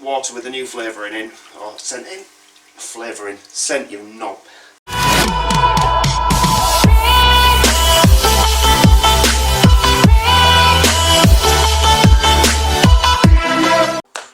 water with a new flavouring in, or scent in. Flavouring, scent, you knob.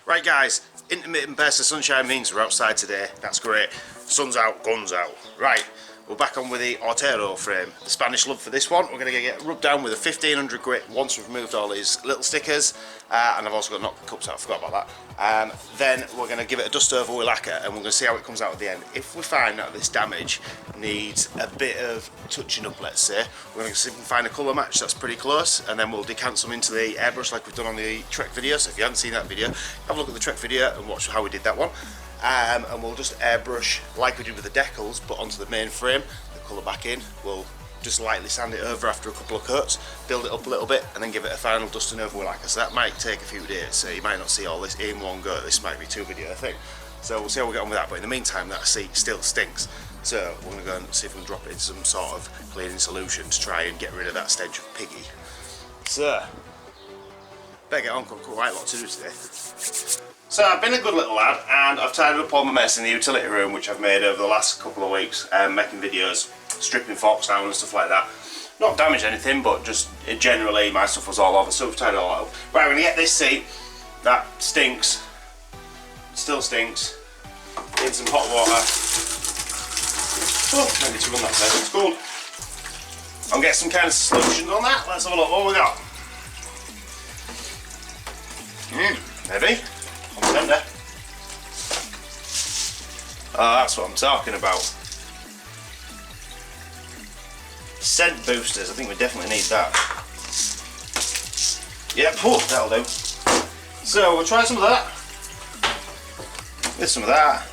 Right guys, intermittent bursts of sunshine means we're outside today. That's great. Sun's out, guns out. Right, we're back on with the OTERO frame. The Spanish love for this one. We're going to get rubbed down with a 1500 grit once we've removed all these little stickers. And I've also got knocked the cups out, I forgot about that. Then we're going to give it a dust over with lacquer and we're going to see how it comes out at the end. If we find that this damage needs a bit of touching up, let's say, we're going to see if we can find a colour match that's pretty close, and then we'll decant some into the airbrush like we've done on the Trek video. So if you haven't seen that video, have a look at the Trek video and watch how we did that one. And we'll just airbrush like we did with the decals, but onto the main frame, the colour back in. We'll just lightly sand it over after a couple of coats, build it up a little bit, and then give it a final dusting over with lacquer. So that might take a few days, so you might not see all this in one go. This might be 2 video thing. So we'll see how we get on with that, but in the meantime that seat still stinks. So we're going to go and see if we can drop it into some sort of cleaning solution to try and get rid of that stench of piggy. So, better get on, quite a lot to do today. So I've been a good little lad and I've tidied up all my mess in the utility room, which I've made over the last couple of weeks, making videos, stripping forks down and stuff like that. Not damaged anything, but just generally my stuff was all over, so we've tidied it all up. Right, we're going to get this seat that stinks, still stinks, in some hot water. Oh, maybe to run that side, it's cool. I'll get some kind of solution on that. Let's have a look what we got. Heavy. On tender. Oh, that's what I'm talking about. Scent boosters, I think we definitely need that. Yep, oh, that'll do. So we'll try some of that. Get some of that.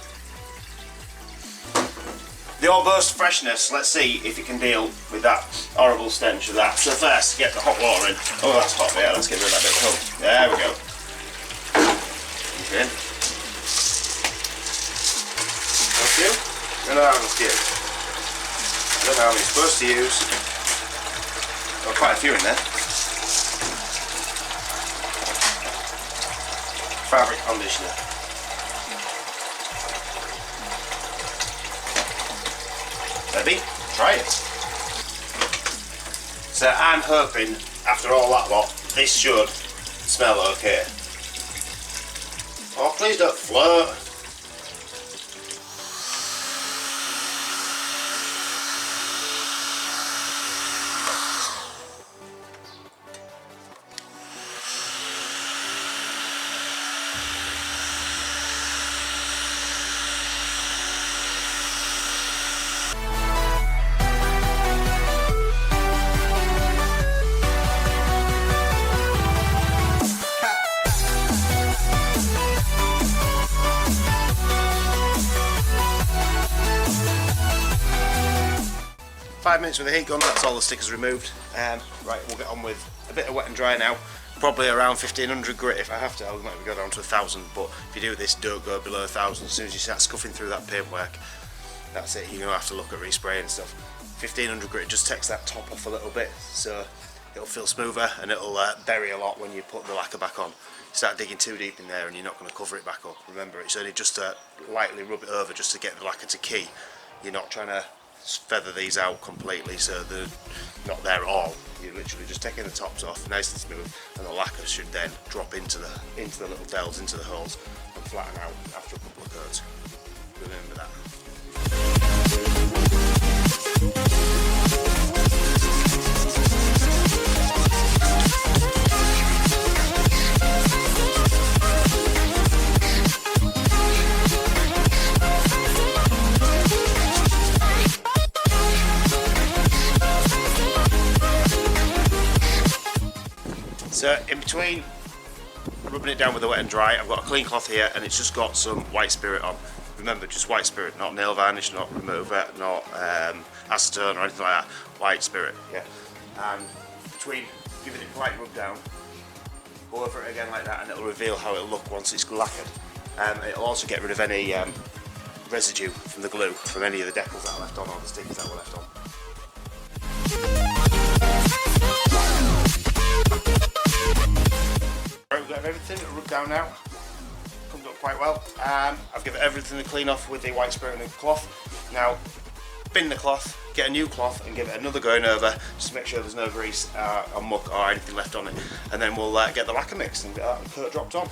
The all burst freshness, let's see if it can deal with that horrible stench of that. So first, get the hot water in. Oh, that's hot, yeah, let's get rid of that bit cold. There we go. Okay. Thank you. And thank you. I don't know how many you're supposed to use. Got quite a few in there. Fabric conditioner. Maybe try it. So I'm hoping after all that lot, this should smell okay. Oh, please don't float. Five minutes with the heat gun, that's all the stickers removed. Right, we'll get on with a bit of wet and dry now. Probably around 1500 grit if I have to. I'll maybe go down to 1000, but if you do this, don't go below 1000. As soon as you start scuffing through that paintwork, that's it, you're going to have to look at respray and stuff. 1500 grit just takes that top off a little bit, so it'll feel smoother and it'll bury a lot when you put the lacquer back on. You start digging too deep in there and you're not going to cover it back up. Remember, it's only just to lightly rub it over just to get the lacquer to key. You're not trying to feather these out completely so they're not there at all. You're literally just taking the tops off nice and smooth, and the lacquer should then drop into the little dells, into the holes, and flatten out after a couple of coats. Remember that. So in between rubbing it down with the wet and dry, I've got a clean cloth here and it's just got some white spirit on. Remember, just white spirit, not nail varnish, not remover, not acetone or anything like that. White spirit, yeah. And between giving it a light rub down, go over it again like that, and it'll reveal how it'll look once it's lacquered. It'll also get rid of any residue from the glue, from any of the decals that are left on or the stickers that were left on. Right, we've got everything rubbed down now. Comes up quite quite well. I've given everything to clean off with the white spirit and the cloth. Now, bin the cloth, get a new cloth and give it another going over just to make sure there's no grease or muck or anything left on it. And then we'll get the lacquer mixed and get that coat dropped on.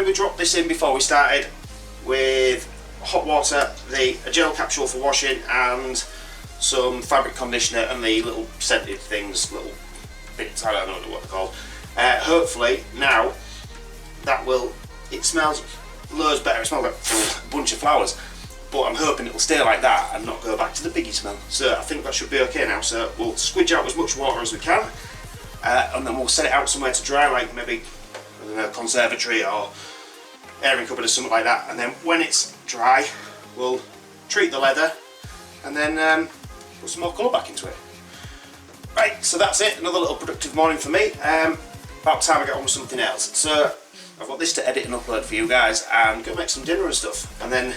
We dropped this in before we started with hot water, a gel capsule for washing and some fabric conditioner and the little scented things, little bits, I don't know what they're called. Hopefully now that it smells loads better, it smells like a bunch of flowers, but I'm hoping it'll stay like that and not go back to the biggie smell. So I think that should be okay now, so we'll squidge out as much water as we can and then we'll set it out somewhere to dry, like maybe a conservatory or airing cupboard or something like that, and then when it's dry we'll treat the leather and then put some more colour back into it. Right, so that's it, another little productive morning for me. About time I get on with something else. So I've got this to edit and upload for you guys and go make some dinner and stuff, and then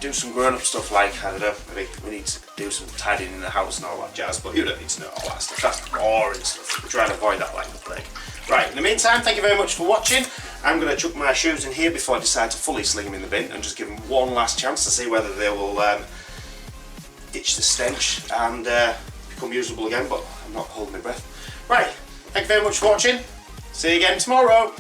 do some grown-up stuff like, I don't know, maybe we need to do some tidying in the house and all that jazz, but you don't need to know all that stuff, that's boring stuff. We're trying to avoid that like the plague. Right, in the meantime, thank you very much for watching. I'm going to chuck my shoes in here before I decide to fully sling them in the bin and just give them one last chance to see whether they will ditch the stench and become usable again, but I'm not holding my breath. Right, thank you very much for watching. See you again tomorrow.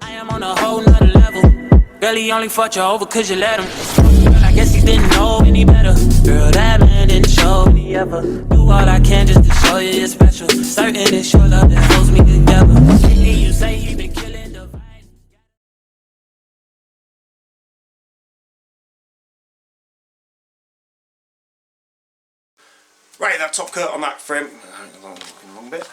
I'm on a whole nother level. Girl, he only fought you over cause you let him. Girl, I guess he didn't know any better. Girl, that man didn't show me ever. Do all I can just to show you you're special. Certain it's your love that holds me together. And you say he been killing the vibe. Right, that top coat on that frame, looking a long bit.